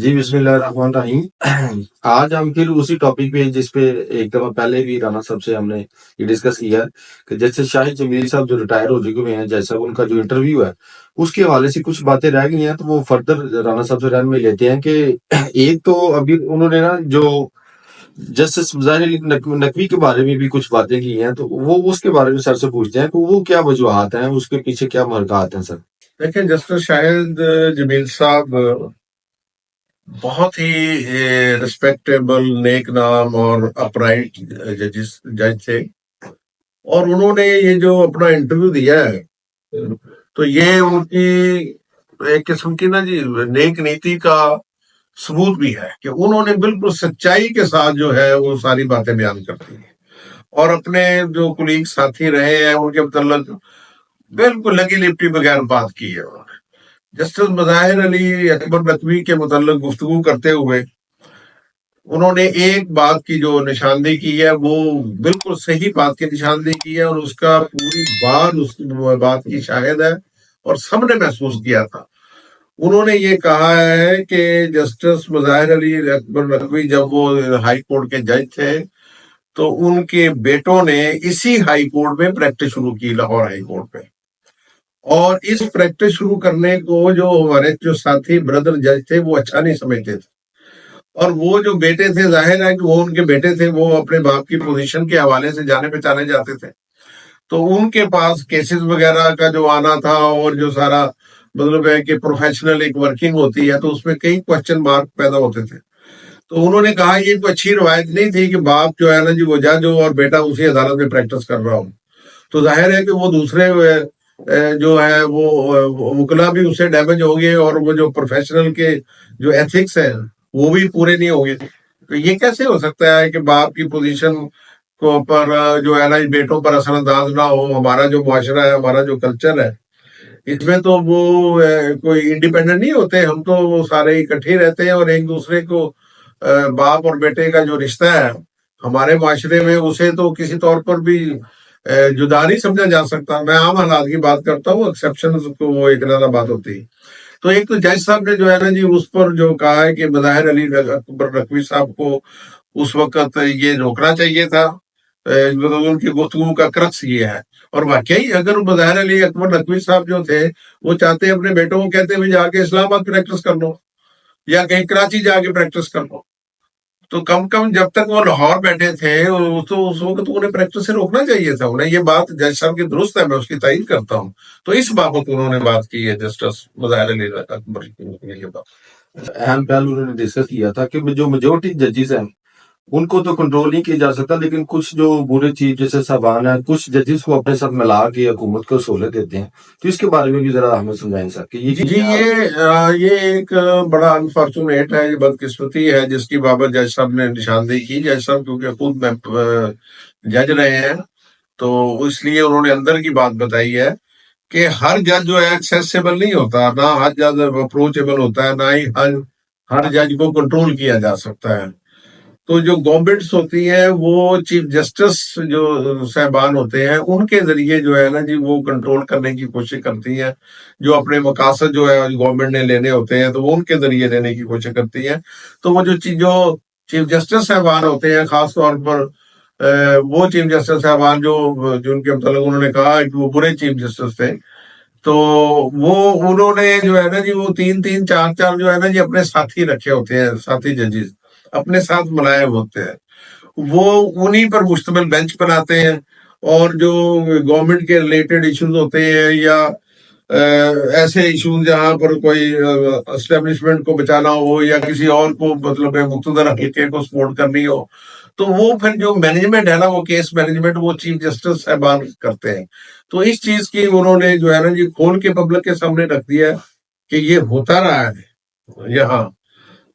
جی بسم اللہ الرحمن الرحیم۔ آج ہم پھر اسی ٹاپک پہ جس پہ ایک دفعہ پہلے بھی رانا صاحب سے ہم نے یہ ڈسکس کیا کہ جیسے شاہد جمیل صاحب جو ریٹائر ہو چکے ہوئے ہیں، جیسا ان کا جو انٹرویو ہے اس کے حوالے سے کچھ باتیں رہ گئی ہیں، تو وہ فردر رانا صاحب سے رہنمائی لیتے ہیں کہ ایک تو ابھی انہوں نے نا جو جسٹس ظاہر علی نقوی کے بارے میں بھی کچھ باتیں کی ہیں، تو وہ اس کے بارے میں سر سے پوچھتے ہیں کہ وہ کیا وجوہات ہیں، اس کے پیچھے کیا محرکات ہیں سر؟ دیکھیں، جسٹس شاہد جمیل صاحب بہت ہی ریسپیکٹیبل، نیک نام اور اپرائٹ جج تھے، اور انہوں نے یہ جو اپنا انٹرویو دیا ہے تو یہ ان کی ایک قسم کی نا جی نیک نیتی کا ثبوت بھی ہے کہ انہوں نے بالکل سچائی کے ساتھ جو ہے وہ ساری باتیں بیان کرتی ہیں، اور اپنے جو کولیگ ساتھی رہے ہیں ان کے متعلق بالکل لگی لپٹی بغیر بات کی ہے انہوں نے۔ جسٹس مظاہر علی اکبر نقوی کے متعلق گفتگو کرتے ہوئے انہوں نے ایک بات کی جو نشاندہی کی ہے وہ بالکل صحیح بات کی نشاندہی کی ہے، اور اس کا پوری بات اس بات کی شاہد ہے اور سب نے محسوس کیا تھا۔ انہوں نے یہ کہا ہے کہ جسٹس مظاہر علی اکبر نقوی جب وہ ہائی کورٹ کے جج تھے تو ان کے بیٹوں نے اسی ہائی کورٹ میں پریکٹس شروع کی، لاہور ہائی کورٹ میں، اور اس پریکٹس شروع کرنے کو جو ہمارے جو ساتھی بردر جج تھے وہ اچھا نہیں سمجھتے تھے، اور وہ جو بیٹے تھے ظاہر ہے کہ وہ ان کے بیٹے تھے، وہ اپنے باپ کی پوزیشن کے حوالے سے جانے پہچانے جاتے تھے، تو ان کے پاس کیسز وغیرہ کا جو آنا تھا اور جو سارا مطلب ہے کہ پروفیشنل ایک ورکنگ ہوتی ہے تو اس میں کئی کوشچن مارک پیدا ہوتے تھے۔ تو انہوں نے کہا یہ کوئی اچھی روایت نہیں تھی کہ باپ جو ہے نا جی وہ جج ہو اور بیٹا اسی عدالت میں پریکٹس کر رہا ہو، تو ظاہر ہے کہ وہ دوسرے جو ہے وہ وکلا بھی اس سے ڈیمیج ہوں گے، اور وہ جو پروفیشنل کے جو ایتھکس ہیں وہ بھی پورے نہیں ہوں گے۔ تو یہ کیسے ہو سکتا ہے کہ باپ کی پوزیشن کو پر جو ہے نا بیٹوں پر اثر انداز نہ ہو؟ ہمارا جو معاشرہ ہے، ہمارا جو کلچر ہے، اس میں تو وہ کوئی انڈیپینڈنٹ نہیں ہوتے، ہم تو وہ سارے اکٹھے رہتے ہیں، اور ایک دوسرے کو باپ اور بیٹے کا جو رشتہ ہے ہمارے معاشرے میں اسے تو کسی طور پر بھی جدا نہیں سمجھا جا سکتا۔ میں عام حالات کی بات کرتا ہوں، ایکسیپشن کو وہ ایک علیحدہ بات ہوتی ہے۔ تو ایک تو جج صاحب نے جو ہے نا جی اس پر جو کہا ہے کہ مظاہر علی اکبر نقوی صاحب کو اس وقت یہ روکنا چاہیے تھا، ان کی گفتگو کا کرکس یہ ہے۔ اور واقعی اگر مظاہر علی اکبر نقوی صاحب جو تھے وہ چاہتے اپنے بیٹوں کو کہتے ہوئے جا کے اسلام آباد پریکٹس کر لو یا کہیں کراچی جا کے پریکٹس کر لو، تو کم جب تک وہ لاہور بیٹھے تھے تو اس وقت انہیں پریکٹس سے روکنا چاہیے تھا انہیں۔ یہ بات جج صاحب کی درست ہے، میں اس کی تائید کرتا ہوں۔ تو اس بابت انہوں نے بات کی ہے جسٹس مظاہر علی اکبر کی یہ بات۔ اہم پہلو انہوں نے ڈسکس کیا تھا کہ جو میجورٹی ججز ہیں ان کو تو کنٹرول نہیں کیا جا سکتا، لیکن کچھ جو برے چیف جیسے صاحبان ہیں کچھ ججز کو اپنے ساتھ ملا کے حکومت کو سہولت دیتے ہیں، تو اس کے بارے میں بھی ذرا ہمیں سمجھائیں سر کہ جی یہ ایک بڑا انفارچونیٹ ہے، یہ بدقسمتی ہے جس کی بابت جج صاحب نے نشاندہی کی۔ جج صاحب کیونکہ خود جج رہے ہیں تو اس لیے انہوں نے اندر کی بات بتائی ہے کہ ہر جج جو ہے ایکسیسیبل نہیں ہوتا، نہ ہر جج اپروچیبل ہوتا ہے، نہ ہی ہر جج کو کنٹرول کیا جا سکتا ہے۔ تو جو گورنمنٹس ہوتی ہیں وہ چیف جسٹس جو صاحبان ہوتے ہیں ان کے ذریعے جو ہے نا جی وہ کنٹرول کرنے کی کوشش کرتی ہیں، جو اپنے مقاصد جو ہے گورنمنٹ نے لینے ہوتے ہیں تو وہ ان کے ذریعے لینے کی کوشش کرتی ہیں۔ تو وہ جو چیف جسٹس صاحبان ہوتے ہیں، خاص طور پر وہ چیف جسٹس صاحبان جو جن کے متعلق انہوں نے کہا کہ وہ برے چیف جسٹس تھے، تو وہ انہوں نے جو ہے نا جی وہ تین چار جو ہے نا جی اپنے ساتھی رکھے ہوتے ہیں، ساتھی ججز اپنے ساتھ ملائے ہوتے ہیں، وہ انہی پر مشتمل بینچ بناتے ہیں، اور جو گورنمنٹ کے ریلیٹڈ ایشوز ہوتے ہیں یا ایسے ایشوز جہاں پر کوئی اسٹیبلشمنٹ کو بچانا ہو یا کسی اور کو مطلب مقتدر حلقے کو سپورٹ کرنی ہو، تو وہ پھر جو مینجمنٹ ہے نا وہ کیس مینجمنٹ وہ چیف جسٹس صاحبان کرتے ہیں۔ تو اس چیز کی انہوں نے جو ہے نا جی کھول کے پبلک کے سامنے رکھ دیا ہے کہ یہ ہوتا رہا ہے یہاں۔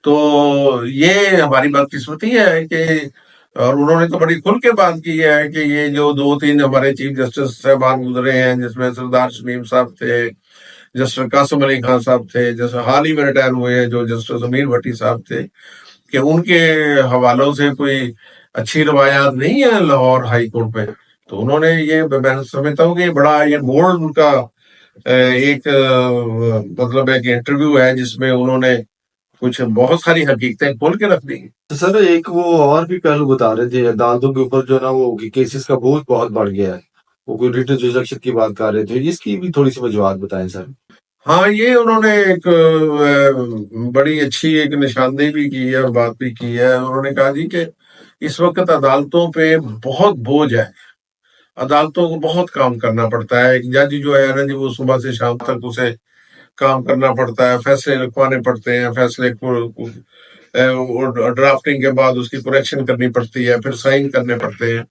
تو یہ ہماری بدقسمتی ہے کہ، اور انہوں نے تو بڑی کھل کے بات کی ہے کہ یہ جو 2-3 ہمارے چیف جسٹس صاحبان گزرے ہیں، جس میں سردار شمیم صاحب تھے، جسٹس قاسم علی خان صاحب تھے، جیسے حال ہی میں ریٹائر ہوئے ہیں جو جسٹس امیر بھٹی صاحب تھے، کہ ان کے حوالوں سے کوئی اچھی روایات نہیں ہیں لاہور ہائی کورٹ پہ۔ تو انہوں نے یہ میں سمجھتا ہوں کہ بڑا یہ بولڈ ان کا ایک مطلب ہے کہ انٹرویو ہے جس میں انہوں نے کچھ بہت ساری حقیقتیں کھول کے رکھ دی. تو سر ایک وہ اور بھی پہلو بتا رہے تھے عدالتوں کے اوپر جو ہے نا وہ کیسز کا بوجھ بہت بڑھ گیا ہے، وہ کوئی ریٹ ریجیکشن کی بات کر رہے تھے، اس کی بھی تھوڑی سی وجوہات بتائیں سر. ہاں یہ انہوں نے ایک بڑی اچھی ایک نشاندہی بھی کی ہے اور بات بھی کی ہے. انہوں نے کہا جی کہ اس وقت عدالتوں پہ بہت بوجھ ہے، عدالتوں کو بہت کام کرنا پڑتا ہے. ایک جج جو ہے نا جی وہ صبح سے شام تک اسے کام کرنا پڑتا ہے، فیصلے لکھوانے پڑتے ہیں، فیصلے کو ڈرافٹنگ کے بعد اس کی کریکشن کرنی پڑتی ہے، پھر سائن کرنے پڑتے ہیں.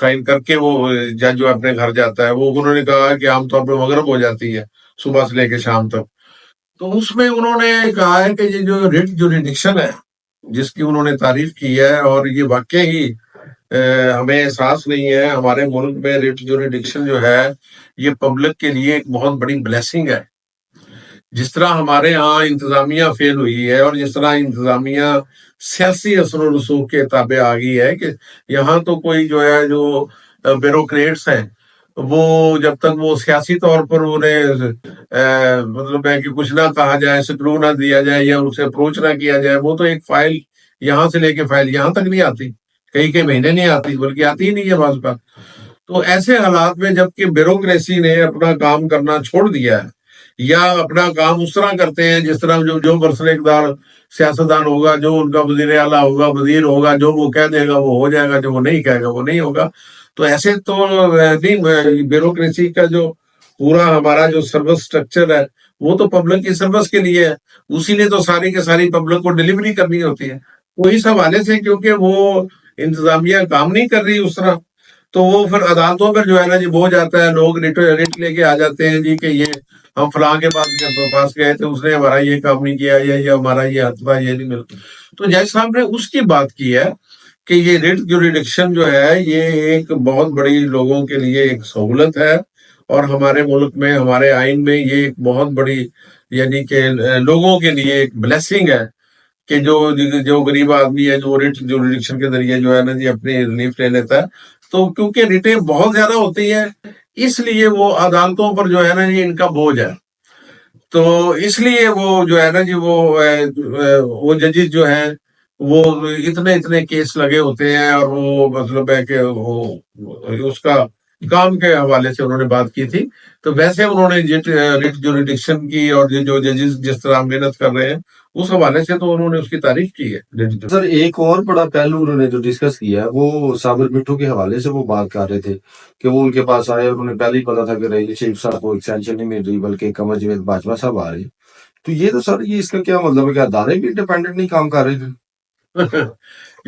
سائن کر کے وہ جج جو اپنے گھر جاتا ہے. وہ انہوں نے کہا کہ عام طور پہ مغرب ہو جاتی ہے صبح سے لے کے شام تک. تو اس میں انہوں نے کہا ہے کہ یہ جو ریٹ جوریڈکشن ہے جس کی انہوں نے تعریف کی ہے، اور یہ واقع ہی ہمیں احساس نہیں ہے ہمارے ملک میں ریٹ جوریڈکشن جو ہے یہ پبلک کے لیے ایک بہت بڑی بلیسنگ ہے. جس طرح ہمارے ہاں انتظامیہ فیل ہوئی ہے اور جس طرح انتظامیہ سیاسی اثر و رسوخ کے تابع آ گئی ہے کہ یہاں تو کوئی جو ہے جو بیوروکریٹس ہیں وہ جب تک وہ سیاسی طور پر انہیں مطلب ہے کہ کچھ نہ کہا جائے، سکرو نہ دیا جائے یا اسے اپروچ نہ کیا جائے، وہ تو ایک فائل یہاں سے لے کے فائل یہاں تک نہیں آتی، کئی مہینے نہیں آتی، بلکہ آتی ہی نہیں ہے بعض کا. تو ایسے حالات میں جب کہ بیوروکریسی نے اپنا کام کرنا چھوڑ دیا ہے یا اپنا کام اس طرح کرتے ہیں جس طرح جو برسر اقدار سیاستدان ہوگا، جو ان کا وزیر اعلیٰ ہوگا، وزیر ہوگا، جو وہ کہہ دے گا وہ ہو جائے گا، جو وہ نہیں کہے گا وہ نہیں ہوگا. تو ایسے تو نہیں، بیوروکریسی کا جو پورا ہمارا جو سروس سٹرکچر ہے وہ تو پبلک کی سروس کے لیے ہے، اسی لیے تو ساری کے ساری پبلک کو ڈلیوری کرنی ہوتی ہے. تو اس حوالے سے کیونکہ وہ انتظامیہ کام نہیں کر رہی اس طرح، تو وہ پھر عدالتوں پر جو ہے نا جی بوجھ آتا ہے. لوگ ریٹ لے کے آ جاتے ہیں جی کہ یہ ہم فلاں کے پاس گئے تھے، اس نے ہمارا یہ کام نہیں کیا، یہ ہمارا یہ حق تھا، یہ نہیں ملتا. تو جج صاحب نے اس کی بات کی ہے کہ یہ ریٹ جوریڈکشن جو ہے یہ ایک بہت بڑی لوگوں کے لیے ایک سہولت ہے، اور ہمارے ملک میں ہمارے آئین میں یہ ایک بہت بڑی یعنی کہ لوگوں کے لیے ایک بلیسنگ ہے کہ جو غریب آدمی ہے جو ریٹ جوریڈکشن کے ذریعے جو ہے نا جی اپنی ریلیف لے لیتا ہے. تو کیونکہ ریٹیں بہت زیادہ ہوتی ہیں اس لیے وہ عدالتوں پر جو ہے نا جی ان کا بوجھ ہے. تو اس لیے وہ جو ہے نا جی وہ ججز جو ہیں وہ اتنے کیس لگے ہوتے ہیں، اور وہ مطلب ہے کہ وہ اس کا کام کے حوالے سے انہوں نے بات کی تھی. تو ویسے انہوں نے ریٹ جوریڈکشن کی اور جو ججز جس طرح محنت کر رہے ہیں اس حوالے سے تو انہوں نے اس کی تعریف کی ہے. سر ایک اور بڑا پہلو انہوں نے جو ڈسکس کیا ہے وہ صابر مٹھو کے حوالے سے وہ بات کر رہے تھے کہ وہ ان کے پاس آئے اور انہیں پہلے ہی پتا تھا کہ رحیل شریف صاحب کو ایکسٹینشن نہیں مل رہی بلکہ قمر جاوید باجوہ صاحب آ رہے. تو یہ تو سر یہ اس کا کیا مطلب ہے کہ ادارے بھی انڈیپینڈنٹ نہیں کام کر رہے تھے؟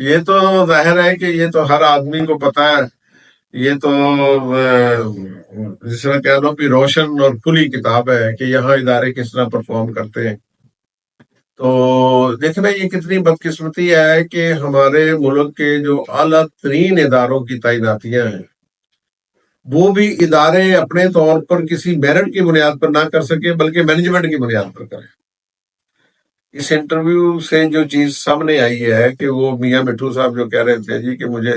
یہ تو ظاہر ہے کہ یہ تو ہر آدمی کو پتا ہے، یہ تو جس طرح کہہ لو کہ روشن اور کھلی کتاب ہے کہ یہاں ادارے کس طرح پرفارم کرتے ہیں. تو دیکھنا یہ کتنی بدقسمتی ہے کہ ہمارے ملک کے جو اعلیٰ ترین اداروں کی تعیناتیاں ہیں وہ بھی ادارے اپنے طور پر کسی میرٹ کی بنیاد پر نہ کر سکے بلکہ مینجمنٹ کی بنیاد پر کریں. اس انٹرویو سے جو چیز سامنے آئی ہے کہ وہ میاں مٹھو صاحب جو کہہ رہے تھے جی کہ مجھے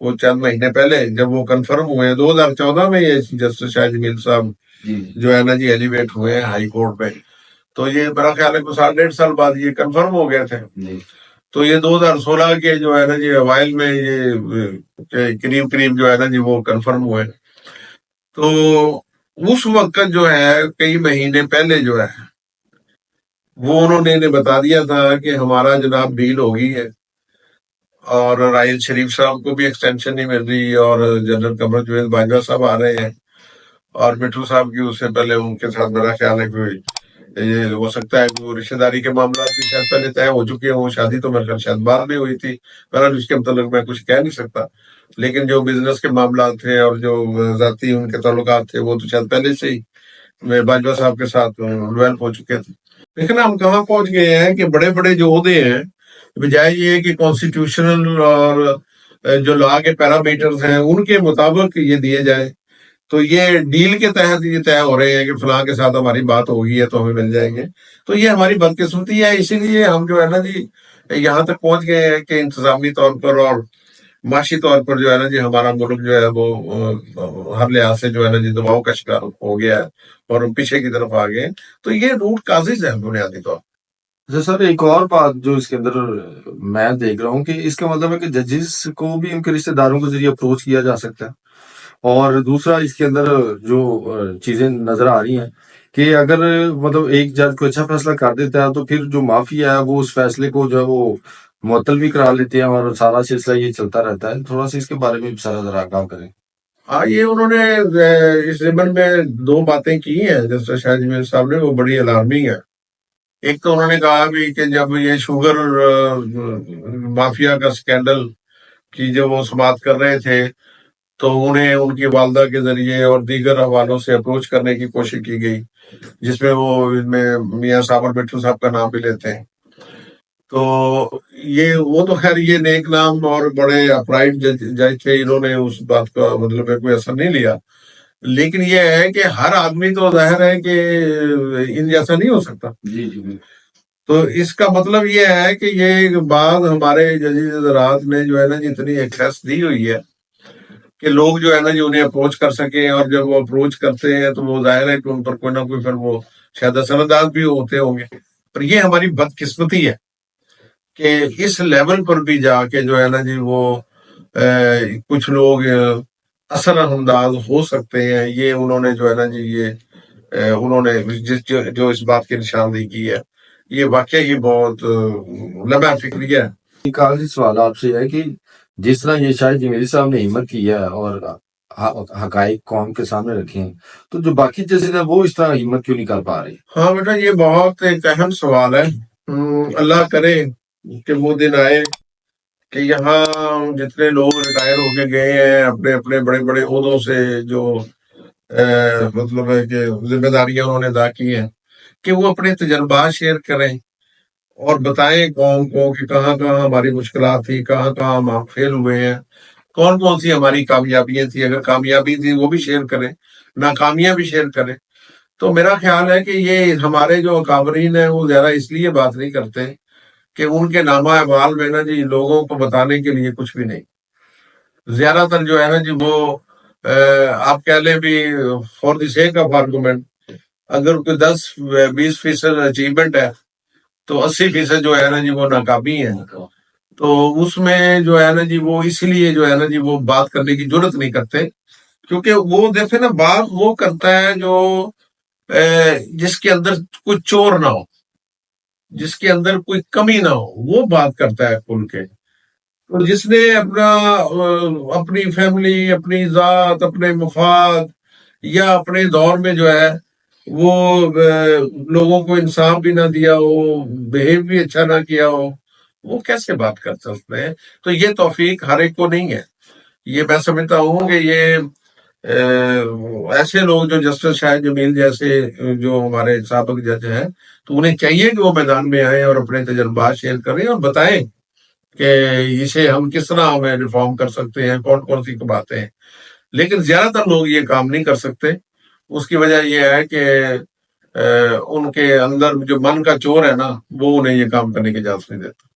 وہ چند مہینے پہلے جب وہ کنفرم ہوئے ہیں 2014 میں یہ جسٹس شاہ جمیل صاحب جو ہے نا جی ایلیویٹ ہوئے ہیں ہائی کورٹ پہ، تو یہ میرا خیال ہے کہ 1.5 سال بعد یہ کنفرم ہو گئے تھے. تو یہ 2016 کے جو ہے نا جی اوائل میں یہ قریب جو ہے نا جی وہ کنفرم ہوئے. تو اس وقت جو ہے کئی مہینے پہلے جو ہے وہ انہوں نے بتا دیا تھا کہ ہمارا جناب ڈیل ہو گئی ہے اور راحیل شریف صاحب کو بھی ایکسٹینشن نہیں مل رہی اور جنرل قمر جاوید باجوہ صاحب آ رہے ہیں، اور مٹھو صاحب کی اس سے پہلے ان کے ساتھ میرا خیال ہے کہ یہ ہو سکتا ہے کہ وہ رشتہ داری کے معاملات بھی شاید پہلے طے ہو چکے ہیں. وہ شادی تو میرے خیال شاید بعد میں ہوئی تھی، بہرحال اس کے متعلق میں کچھ کہہ نہیں سکتا، لیکن جو بزنس کے معاملات تھے اور جو ذاتی ان کے تعلقات تھے وہ تو شاید پہلے سے ہی باجوہ صاحب کے ساتھ ڈویلپ ہو چکے تھے. لیکن ہم کہاں پہنچ گئے ہیں کہ بڑے بڑے جو عہدے ہیں بجائے یہ کہ کانسٹیٹیوشنل اور جو لا کے پیرامیٹرز ہیں ان کے مطابق یہ دیے جائیں، تو یہ ڈیل کے تحت یہ طے ہو رہے ہیں کہ فلاں کے ساتھ ہماری بات ہوگی ہے تو ہمیں مل جائیں گے. تو یہ ہماری بدقسمتی ہے، اسی لیے ہم جو ہے نا جی یہاں تک پہنچ گئے ہیں کہ انتظامی طور پر اور معاشی طور پر جو ہے نا جی ہمارا ملک جو ہے وہ ہر لحاظ سے جو ہے نا جی دباؤ کا شکار ہو گیا ہے اور ہم پیچھے کی طرف آ گئے. تو یہ روٹ کازز ہے بنیادی طور پر. اچھا سر، ایک اور بات جو اس کے اندر میں دیکھ رہا ہوں کہ اس کا مطلب ہے کہ ججز کو بھی ان کے رشتہ داروں کے ذریعے اپروچ کیا جا سکتا ہے، اور دوسرا اس کے اندر جو چیزیں نظر آ رہی ہیں کہ اگر مطلب ایک جج کو اچھا فیصلہ کر دیتا ہے تو پھر جو مافیا ہے وہ اس فیصلے کو جو ہے وہ معطل بھی کرا لیتے ہیں، اور سارا سلسلہ یہ چلتا رہتا ہے. تھوڑا سا اس کے بارے میں بھی سارا ذرا آگاہ کریں. ہاں، یہ انہوں نے اس ضمن میں دو باتیں کی ہیں جسٹس شاہ جمیل صاحب نے، وہ بڑی الارمنگ ہے. ایک تو انہوں نے کہا بھی کہ جب یہ شوگر مافیا کا سکینڈل کی جب وہ سماعت کر رہے تھے تو انہیں ان کی والدہ کے ذریعے اور دیگر حوالوں سے اپروچ کرنے کی کوشش کی گئی، جس میں وہ ان میں میاں صاحب اور مٹھو صاحب کا نام بھی لیتے ہیں. تو وہ تو خیر یہ نیک نام اور بڑے اپرائٹ جج تھے، انہوں نے اس بات کا مطلب ہے کوئی اثر نہیں لیا. لیکن یہ ہے کہ ہر آدمی تو ظاہر ہے کہ ان جیسا نہیں ہو سکتا. جی جی تو اس کا مطلب یہ ہے کہ یہ بات ہمارے ججز حضرات نے جو ہے نا اتنی ایکسیس دی ہوئی ہے کہ لوگ جو ہے نا انہیں اپروچ کر سکیں، اور جب وہ اپروچ کرتے ہیں تو وہ ظاہر ہے کہ ان پر کوئی نہ کوئی پھر وہ شاید اثر انداز بھی ہوتے ہوں گے. پر یہ ہماری بدقسمتی ہے کہ اس لیول پر بھی جا کے جو ہے نا وہ کچھ لوگ اثر انداز ہو سکتے ہیں. یہ انہوں نے جو ہے نا یہ انہوں نے جو اس بات کی نشاندہی کی ہے، یہ واقعی ہی بہت لمحہ فکری ہے. ایک آخری سوال آپ سے ہے کہ جس طرح یہ شاہد جمیلی صاحب نے ہمت کی ہے اور حقائق قوم کے سامنے رکھے ہیں، تو جو باقی ججز ہیں وہ اس طرح ہمت کیوں نہیں کر پا رہے؟ ہاں بیٹا، یہ بہت ایک اہم سوال ہے. اللہ کرے کہ وہ دن آئے کہ یہاں جتنے لوگ ریٹائر ہو کے گئے ہیں اپنے اپنے بڑے بڑے عہدوں سے، جو مطلب ہے کہ ذمہ داریاں انہوں نے ادا کی ہیں، کہ وہ اپنے تجربات شیئر کریں اور بتائیں قوم کو کہ کہاں کہاں ہماری مشکلات تھی، کہاں کہاں ہم فیل ہوئے ہیں، کون کون سی ہماری کامیابیاں تھیں. اگر کامیابی تھی وہ بھی شیئر کریں، ناکامیاں بھی شیئر کریں. تو میرا خیال ہے کہ یہ ہمارے جو اکابرین ہیں وہ زیادہ اس لیے بات نہیں کرتے کہ ان کے نامہ اعمال میں نا لوگوں کو بتانے کے لیے کچھ بھی نہیں. زیادہ تر جو ہے نا وہ آپ کہہ لیں بھی for the sake of argument, اگر کوئی 10-20% اچیومنٹ ہے تو 80% جو ہے نا وہ ناکامی ہے. تو اس میں جو ہے نا وہ اس لیے جو ہے نا وہ بات کرنے کی ضرورت نہیں کرتے، کیونکہ وہ دیکھیں نا بات وہ کرتا ہے جو جس کے اندر کوئی چور نہ ہو، جس کے اندر کوئی کمی نہ ہو، وہ بات کرتا ہے کھل کے. اور جس نے اپنی فیملی، اپنی ذات، اپنے مفاد یا اپنے دور میں جو ہے وہ لوگوں کو انصاف بھی نہ دیا ہو، بہیو بھی اچھا نہ کیا ہو، وہ کیسے بات کر سکتے ہیں؟ تو یہ توفیق ہر ایک کو نہیں ہے. یہ میں سمجھتا ہوں کہ یہ ایسے لوگ جو جسٹس شاہد جمیل جیسے جو ہمارے سابق جج ہیں، تو انہیں چاہیے کہ وہ میدان میں آئیں اور اپنے تجربات شیئر کریں اور بتائیں کہ اسے ہم کس طرح ہمیں ریفارم کر سکتے ہیں، کون کون سی باتیں ہیں. لیکن زیادہ تر لوگ یہ کام نہیں کر سکتے. اس کی وجہ یہ ہے کہ ان کے اندر جو من کا چور ہے نا وہ انہیں یہ کام کرنے کی اجازت نہیں دیتا.